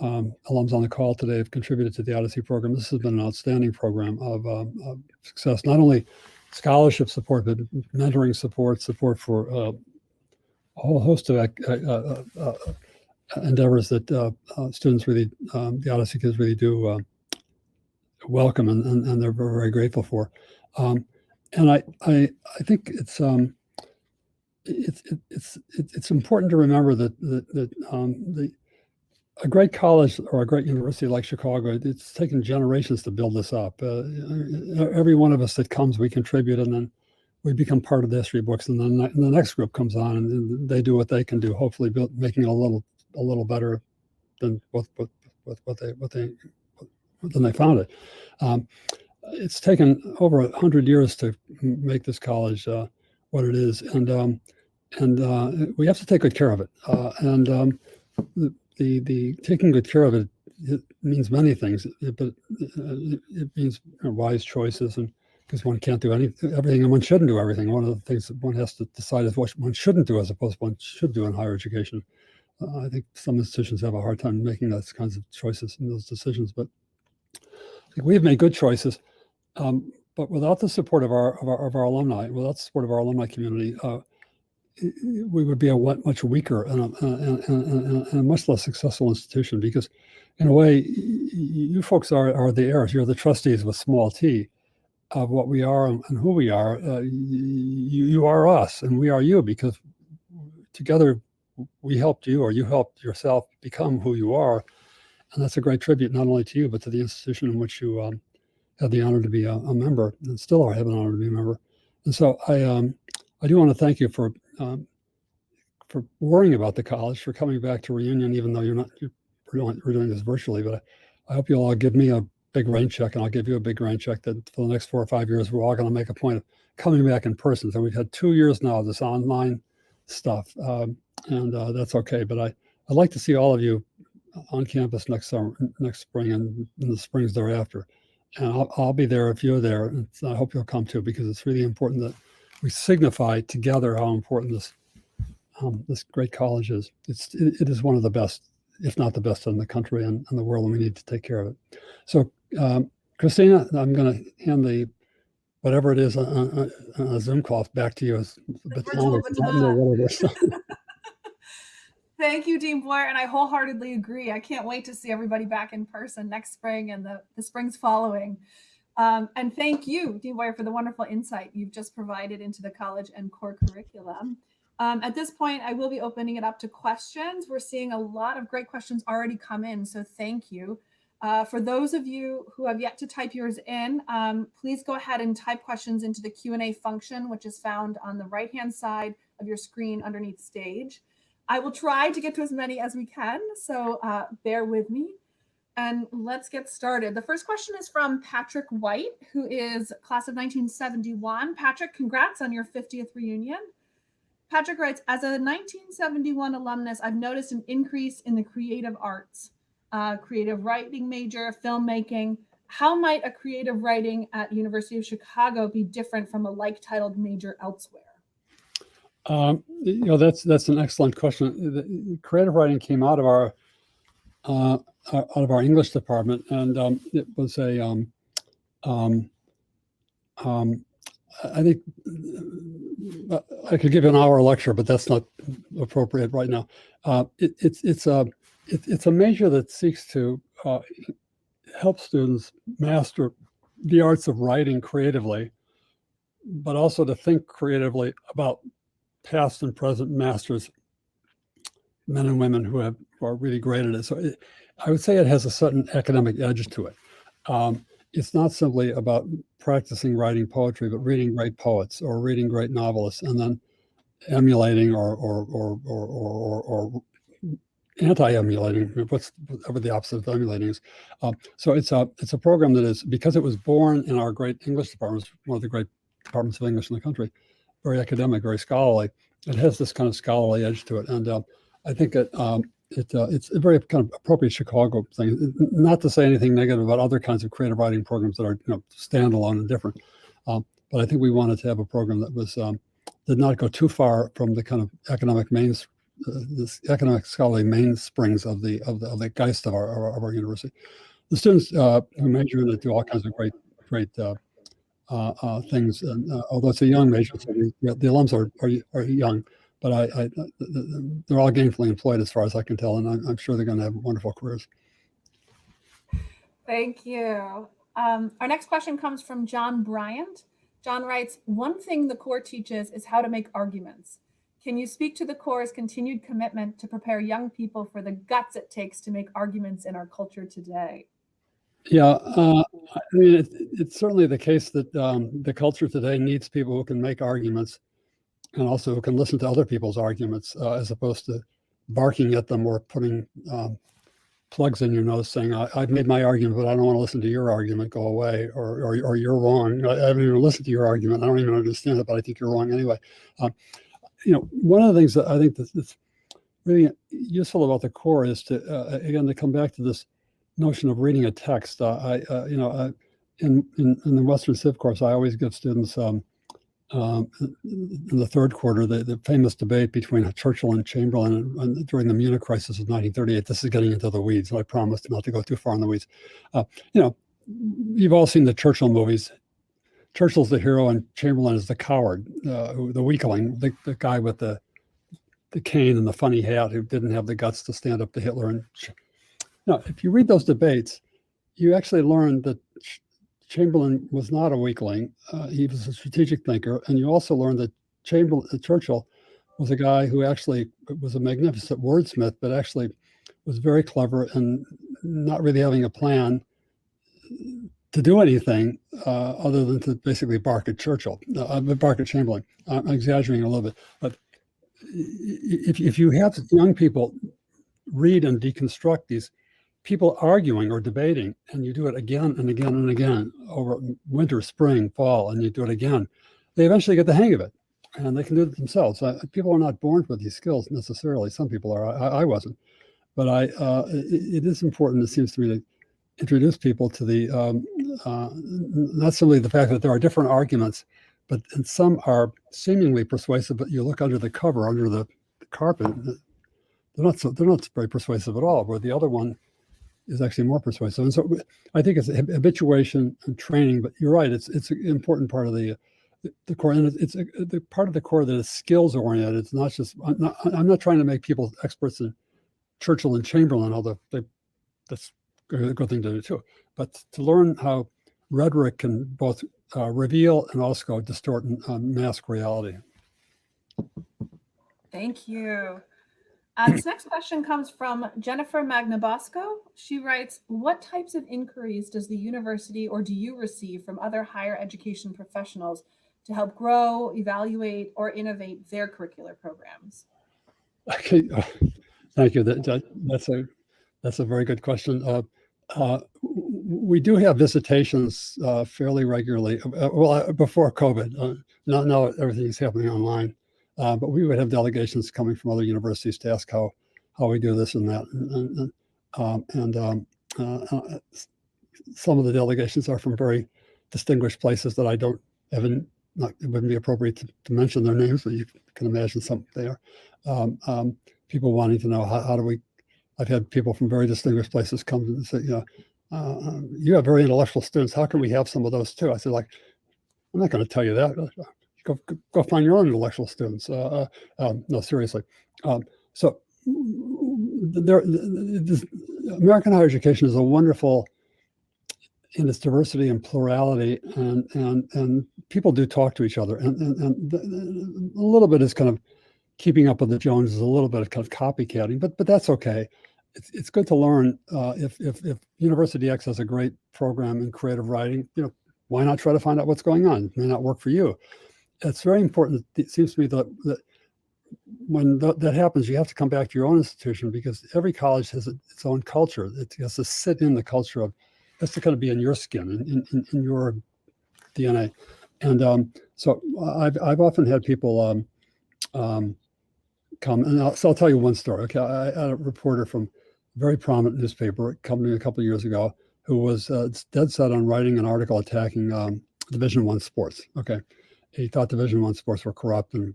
alums on the call today have contributed to the Odyssey program. This has been an outstanding program of success, not only scholarship support, but mentoring support for a whole host of endeavors that students really, the Odyssey kids really do welcome and they're very, very grateful for. And I think it's important to remember that a great college or a great university like Chicago, it's taken generations to build this up. Every one of us that comes, we contribute, and then we become part of the history books. And then the next group comes on, and they do what they can do, hopefully making it a little better than what they found it. It's taken over 100 years to make this college what it is, and we have to take good care of it. The taking good care of it means many things, but it means wise choices, and because one can't do everything, and one shouldn't do everything. One of the things that one has to decide is what one shouldn't do as opposed to what one should do in higher education. I think some institutions have a hard time making those kinds of choices and those decisions, but I think we've made good choices. But without the support of our alumni, without the support of our alumni community, we would be a much weaker and a much less successful institution, because in a way, you folks are the heirs. You're the trustees with small t of what we are and who we are. You are us and we are you, because together we helped you, or you helped yourself become who you are. And that's a great tribute, not only to you, but to the institution in which you had the honor to be a member, and still have an honor to be a member. And so I do want to thank you for worrying about the college, for coming back to reunion, even though we're doing this virtually. But I hope you'll all give me a big rain check, and I'll give you a big rain check that for the next 4 or 5 years, we're all going to make a point of coming back in person. So we've had 2 years now of this online stuff, and that's okay. But I'd like to see all of you on campus next summer, next spring, and in the springs thereafter. And I'll be there if you're there. And I hope you'll come too, because it's really important that we signify together how important this great college is. It is one of the best, if not the best in the country and the world, and we need to take care of it. So, Christina, I'm going to hand the whatever it is on a Zoom call back to you. As a virtual baton. Thank you, Dean Boyer, and I wholeheartedly agree. I can't wait to see everybody back in person next spring and the springs following. And thank you, Dean Boyer, for the wonderful insight you've just provided into the college and core curriculum. At this point, I will be opening it up to questions. We're seeing a lot of great questions already come in, so thank you. For those of you who have yet to type yours in, please go ahead and type questions into the Q&A function, which is found on the right-hand side of your screen underneath stage. I will try to get to as many as we can, so bear with me. And let's get started. The first question is from Patrick White, who is class of 1971. Patrick, congrats on your 50th reunion. Patrick writes, as a 1971 alumnus, I've noticed an increase in the creative arts, creative writing major, filmmaking. How might a creative writing at University of Chicago be different from a like-titled major elsewhere? That's an excellent question. The creative writing came out of our English department, and it was I think I could give an hour lecture, but that's not appropriate right now. It's a major that seeks to help students master the arts of writing creatively, but also to think creatively about past and present masters, men and women who are really great at it. So I would say it has a certain academic edge to it. It's not simply about practicing writing poetry, but reading great poets or reading great novelists and then emulating or anti-emulating, whatever the opposite of emulating is. So it's a program that is, because it was born in our great English department, one of the great departments of English in the country, very academic, very scholarly. It has this kind of scholarly edge to it, and I think it's a very kind of appropriate Chicago thing. Not to say anything negative about other kinds of creative writing programs that are standalone and different, but I think we wanted to have a program that was did not go too far from the kind of academic this economic scholarly mainsprings of the geist of our university. The students who major in it do all kinds of great things, and although it's a young major, so the alums are young, but they're all gainfully employed as far as I can tell, and I'm sure they're going to have wonderful careers. Thank you. Our next question comes from John Bryant. John writes, one thing the core teaches is how to make arguments. Can you speak to the core's continued commitment to prepare young people for the guts it takes to make arguments in our culture today? Yeah, I mean, it's certainly the case that the culture today needs people who can make arguments and also who can listen to other people's arguments as opposed to barking at them or putting plugs in your nose saying, I've made my argument, but I don't want to listen to your argument, go away, or you're wrong. I haven't even listened to your argument. I don't even understand it, but I think you're wrong anyway. One of the things that I think that's really useful about the core is to, again, to come back to this notion of reading a text. In the Western Civ course, I always give students in the third quarter the famous debate between Churchill and Chamberlain during the Munich crisis of 1938. This is getting into the weeds, and I promised not to go too far in the weeds. You've all seen the Churchill movies. Churchill's the hero, and Chamberlain is the coward, the weakling, the guy with the cane and the funny hat who didn't have the guts to stand up to Hitler. And if you read those debates, you actually learn that Chamberlain was not a weakling. He was a strategic thinker. And you also learn that Churchill was a guy who actually was a magnificent wordsmith, but actually was very clever and not really having a plan to do anything other than to basically bark at Chamberlain. I'm exaggerating a little bit, but if you have young people read and deconstruct these people arguing or debating, and you do it again and again and again over winter, spring, fall, and you do it again, they eventually get the hang of it, and they can do it themselves. People are not born with these skills necessarily. Some people are. I wasn't, but it is important, it seems to me, to introduce people to the not simply the fact that there are different arguments, but and some are seemingly persuasive, but you look under the cover, under the carpet, they're not very persuasive at all, where the other one is actually more persuasive. And so I think it's habituation and training, but you're right, it's an important part of the core, and it's the part of the core that is skills oriented. It's not just, I'm not trying to make people experts in Churchill and Chamberlain, although that's a good thing to do too, but to learn how rhetoric can both reveal and also distort and mask reality. Thank you. This next question comes from Jennifer Magnabosco. She writes, what types of inquiries does the university or do you receive from other higher education professionals to help grow, evaluate, or innovate their curricular programs? Okay, thank you. That's a very good question. We do have visitations fairly regularly. Well, before COVID, now everything is happening online. But we would have delegations coming from other universities to ask how we do this and that, and some of the delegations are from very distinguished places that it wouldn't be appropriate to mention their names, but you can imagine some they are. People wanting to know how do we. I've had people from very distinguished places come and say, you have very intellectual students. How can we have some of those too? I said, I'm not going to tell you that. Go find your own intellectual students. No, seriously. So American higher education is a wonderful in its diversity and plurality, and people do talk to each other, and a little bit is kind of keeping up with the Joneses, a little bit of kind of copycatting, but that's okay. It's good to learn. If University X has a great program in creative writing, why not try to find out what's going on? It may not work for you. It's very important. It seems to me that when that happens, you have to come back to your own institution, because every college has its own culture. It has to sit in the culture of, it has to kind of be in your skin, in your DNA. And so I've often had people come, and I'll tell you one story. Okay, I had a reporter from a very prominent newspaper company a couple of years ago who was dead set on writing an article attacking Division I sports. Okay. He thought Division I sports were corrupt, and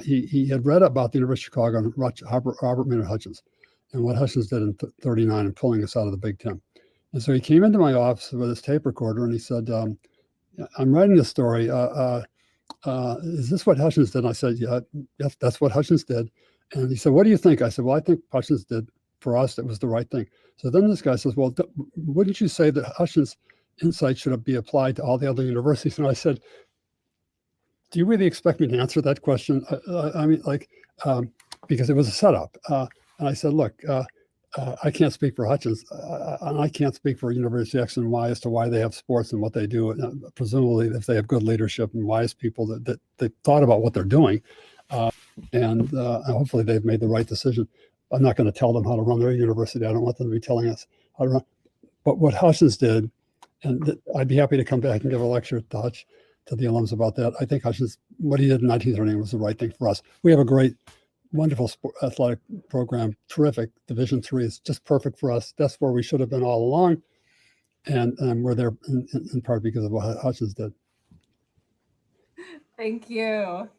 he had read about the University of Chicago and Robert Maynard Hutchins, and what Hutchins did in '39 and pulling us out of the Big Ten. And so he came into my office with his tape recorder and he said, "I'm writing this story. Is this what Hutchins did?" And I said, "Yeah, that's what Hutchins did." And he said, "What do you think?" I said, "Well, I think Hutchins did for us. It was the right thing." So then this guy says, "Well, wouldn't you say that Hutchins' insight should be applied to all the other universities?" And I said, "Do you really expect me to answer that question?" I mean, because it was a setup. And I said, "Look, I can't speak for Hutchins, and I can't speak for University X and Y as to why they have sports and what they do. Presumably, if they have good leadership and wise people that they thought about what they're doing, and hopefully they've made the right decision. I'm not going to tell them how to run their university. I don't want them to be telling us how to run. But what Hutchins did, and I'd be happy to come back and give a lecture to the alums about that. I think Hutchins, what he did in 1939 was the right thing for us. We have a great, wonderful athletic program, terrific. Division III is just perfect for us. That's where we should have been all along. And we're there in part because of what Hutchins did. Thank you.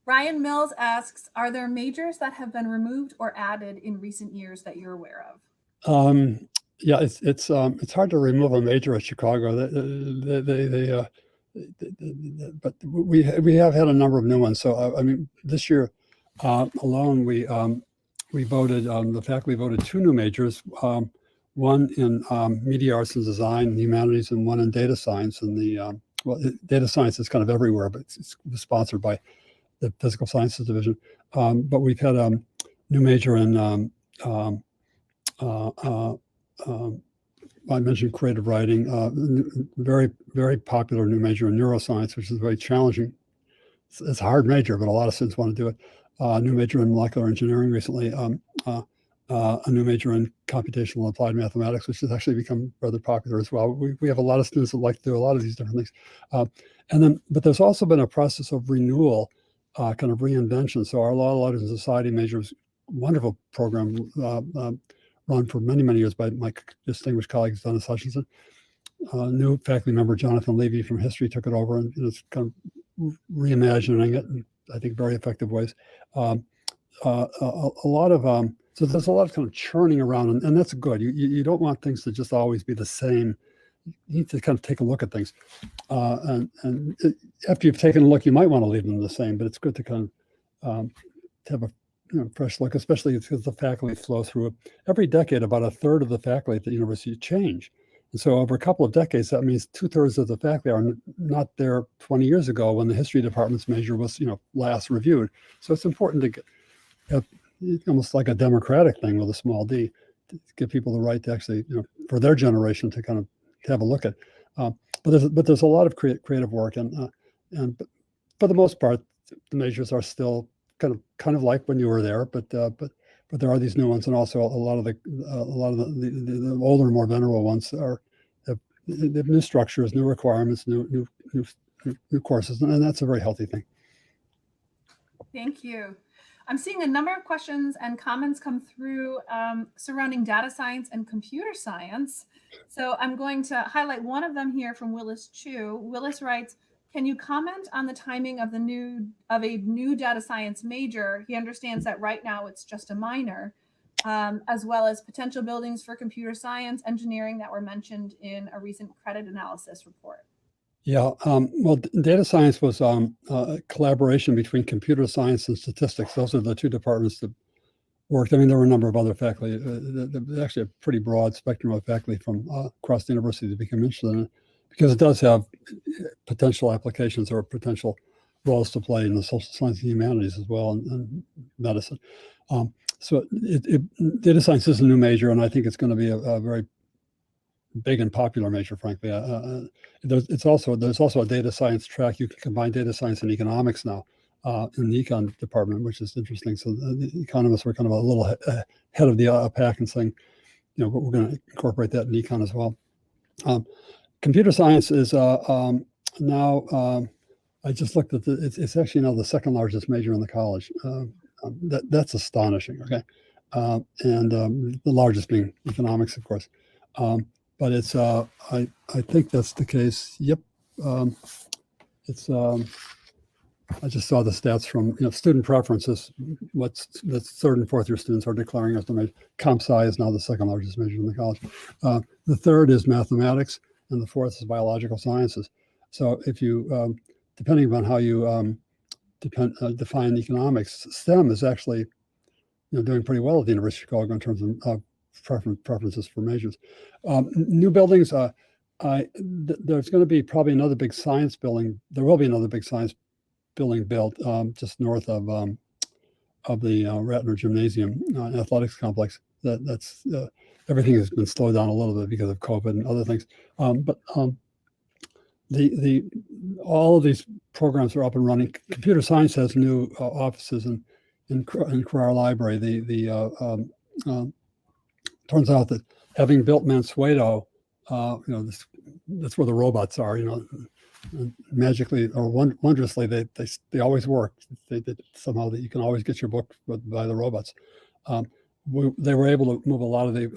Ryan Mills asks, are there majors that have been removed or added in recent years that you're aware of? Yeah, it's hard to remove a major at Chicago. But we have had a number of new ones. So I mean, this year alone, we voted. The faculty voted 2 new majors. One in media arts and design and humanities, and one in data science. And data science is kind of everywhere, but it's sponsored by the physical sciences division. But we've had a new major in I mentioned creative writing, very, very popular new major in neuroscience, which is very challenging. It's a hard major, but a lot of students want to do it. New major in molecular engineering recently. a new major in computational applied mathematics, which has actually become rather popular as well. We have a lot of students that like to do a lot of these different things. But there's also been a process of renewal, kind of reinvention. So our Law, Letters, and Society major was a wonderful program run for many, many years by my distinguished colleagues, Dennis Hutchinson. New faculty member Jonathan Levy from history took it over, and it's kind of reimagining it in, I think, very effective ways. A lot of so there's a lot of kind of churning around, and that's good. You don't want things to just always be the same. You need to kind of take a look at things, after you've taken a look, you might want to leave them the same. But it's good to kind of have a fresh look, especially because the faculty flow through it. Every decade, about a third of the faculty at the university change. And so over a couple of decades, that means 2/3 of the faculty are not there 20 years ago when the history department's major was, last reviewed. So it's important to get almost like a democratic thing with a small d, to give people the right to actually, for their generation to kind of have a look at. But there's a lot of creative work, and for the most part, the majors are still kind of like when you were there, but there are these new ones, and also a lot of the older, more venerable ones have new structures, new requirements, new courses, and that's a very healthy thing. Thank you. I'm seeing a number of questions and comments come through surrounding data science and computer science. So I'm going to highlight one of them here from Willis Chu. Willis writes, can you comment on the timing of a new data science major? He understands that right now it's just a minor, as well as potential buildings for computer science, engineering that were mentioned in a recent credit analysis report. Yeah, well, data science was a collaboration between computer science and statistics. Those are the two departments that worked. I mean, there were a number of other faculty, actually a pretty broad spectrum of faculty from across the university that became interested in it, because it does have potential applications or potential roles to play in the social sciences and humanities as well, and medicine. So data science is a new major, and I think it's going to be a very big and popular major, frankly. There's also a data science track. You can combine data science and economics now in the econ department, which is interesting. So the economists were kind of a little ahead of the pack and saying, we're going to incorporate that in econ as well. Computer science is now, I just looked at it's actually now the second largest major in the college. That's astonishing, okay? And the largest being economics, of course. But it's, I think that's the case. Yep. It's, I just saw the stats from, student preferences. The third and fourth year students are declaring as the major. Comp Sci is now the second largest major in the college. The third is mathematics, and the fourth is biological sciences. So if you, depending on how you define economics, STEM is actually, doing pretty well at the University of Chicago in terms of preferences for majors. New buildings, there's going to be probably another big science building. There will be another big science building built just north of the Ratner Gymnasium athletics complex. That's everything has been slowed down a little bit because of COVID and other things. But all of these programs are up and running. Computer science has new offices in Carrara Library. Turns out that having built Mansueto, that's where the robots are. Magically or wondrously, they always work. They somehow that you can always get your book by the robots. They were able to move a lot of the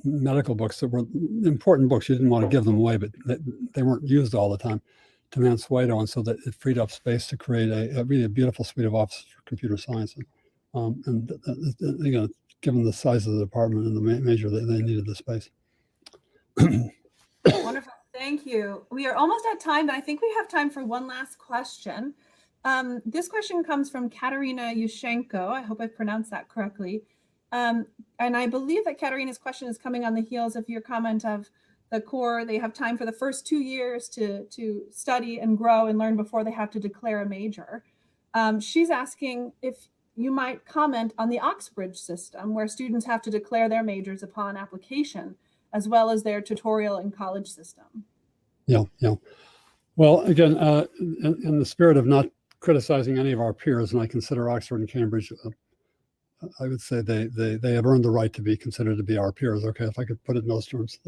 medical books that were important books. You didn't want to give them away, but they weren't used all the time, to Mansueto, and so that it freed up space to create a really beautiful suite of offices for computer science. And given the size of the department and the major, they needed the space. Wonderful. Thank you. We are almost at time, but I think we have time for one last question. This question comes from Katerina Yushchenko. I hope I pronounced that correctly. And I believe that Katerina's question is coming on the heels of your comment of the core. They have time for the first 2 years to study and grow and learn before they have to declare a major. She's asking if you might comment on the Oxbridge system, where students have to declare their majors upon application, as well as their tutorial and college system. Yeah. Well, again, in the spirit of not criticizing any of our peers, and I consider Oxford and Cambridge I would say they have earned the right to be considered to be our peers. Okay, if I could put it in those terms.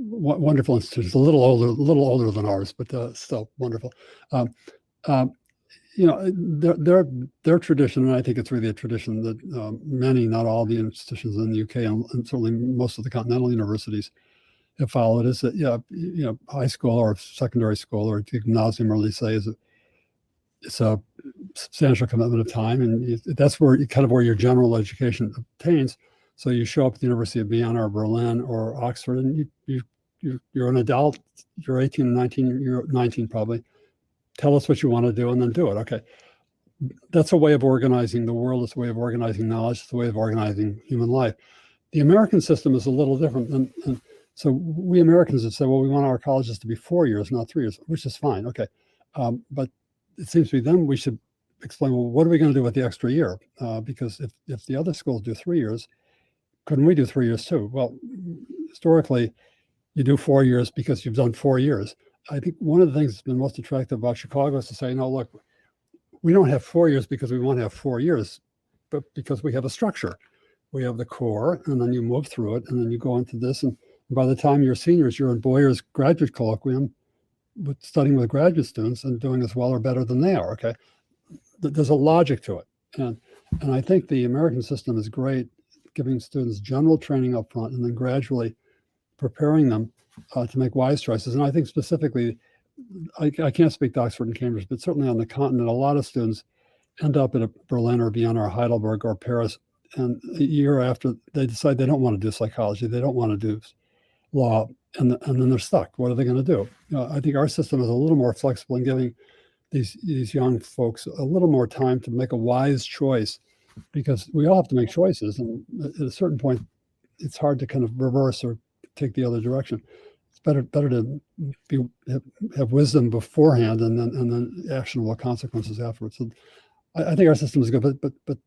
Wonderful institutions, a little older than ours, but still wonderful. Their tradition, and I think it's really a tradition that many, not all the institutions in the UK, and certainly most of the continental universities have followed, is that high school or secondary school or gymnasium or lycée it's a substantial commitment of time, and that's where your general education obtains. So you show up at the University of Vienna or Berlin or Oxford, and you're an adult. You're 18 and 19. You're 19 probably. Tell us what you want to do, and then do it. Okay, that's a way of organizing the world. It's a way of organizing knowledge. It's a way of organizing human life. The American system is a little different, and so we Americans have said, well, we want our colleges to be 4 years, not 3 years, which is fine. Okay, but it seems to be then we should explain, well, what are we going to do with the extra year? Because if the other schools do 3 years, couldn't we do 3 years too? Well, historically, you do 4 years because you've done 4 years. I think one of the things that's been most attractive about Chicago is to say, no, look, we don't have 4 years because we want to have 4 years, but because we have a structure. We have the core, and then you move through it, and then you go into this. And by the time you're seniors, you're in Boyer's graduate colloquium, studying with graduate students and doing as well or better than they are. Okay, there's a logic to it, and I think the American system is great, giving students general training up front and then gradually preparing them to make wise choices. And I think specifically, I can't speak to Oxford and Cambridge, but certainly on the continent, a lot of students end up at a Berlin or Vienna or Heidelberg or Paris, and a year after they decide they don't want to do psychology, they don't want to do law, and then they're stuck. What are they going to do? I think our system is a little more flexible in giving these young folks a little more time to make a wise choice, because we all have to make choices, and at a certain point, it's hard to kind of reverse or take the other direction. It's better to have wisdom beforehand and then actionable consequences afterwards. So I think our system is good, but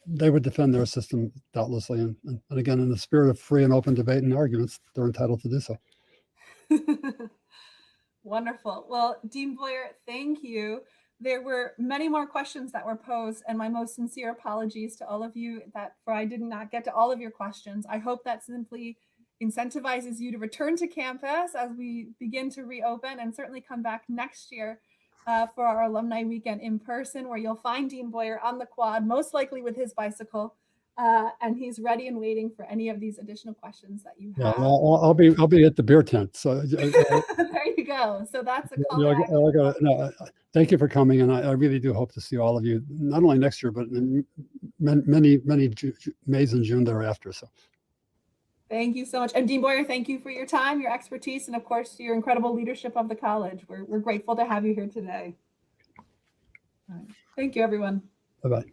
they would defend their system doubtlessly, and again, in the spirit of free and open debate and arguments, they're entitled to do so. Wonderful. Well, Dean Boyer, thank you. There were many more questions that were posed, and my most sincere apologies to all of you for I did not get to all of your questions. I hope that simply incentivizes you to return to campus as we begin to reopen, and certainly come back next year for our alumni weekend in person, where you'll find Dean Boyer on the quad, most likely with his bicycle, and he's ready and waiting for any of these additional questions that you have. Yeah, I'll be at the beer tent. So there you go. So that's a call. Thank you for coming, and I really do hope to see all of you not only next year, but in many Mays and June thereafter. So. Thank you so much. And Dean Boyer, thank you for your time, your expertise, and of course, your incredible leadership of the college. We're grateful to have you here today. All right. Thank you, everyone. Bye-bye.